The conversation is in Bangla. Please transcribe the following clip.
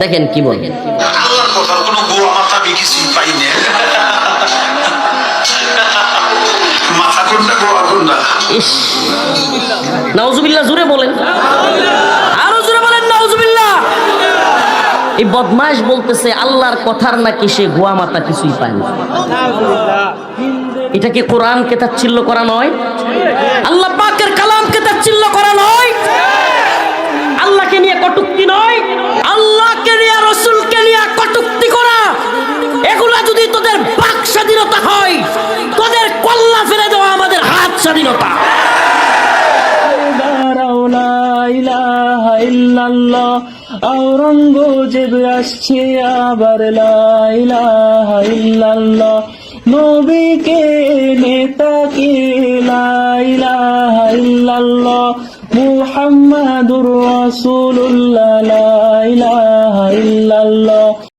দেখেন কি বলেন, আল্লাহর কথার কোনো গোয়া মাথা আমি কিছুই পাই না। মাথা কোনটা গোয়া কোনটা? ইস, নাউজুবিল্লাহ, জোরে বলেন, আরো জোরে বলেন নাউজুবিল্লাহ। এই বদমাইশ বলতেছে আল্লাহর কথার নাকি সে গোয়া মাথা কিছুই পায় না। এটা কি কোরআনকে তাচ্ছিল্য করা নয়? আল্লাহ পাকের কালামকে তাচ্ছিল্য করা নয়? আল্লাহকে নিয়ে কটূক্তি নয়? আল্লাহকে নিয়ে, রাসূলকে নিয়ে কটূক্তি করা, এগুলা যদি তোদের বাক স্বাধীনতা হয়, তোদের কল্লা ফেলে দেওয়া আমাদের হাত স্বাধীনতা। আওরঙ্গজেব আসছে আবার, লা ইলাহা ইল্লাল্লাহ। নবীকে নেতাকে, লা ইলাহা ইল্লাল্লাহ। মুহাম্মাদুর রাসূলুল্লাহ, লা ইলাহা ইল্লাল্লাহ।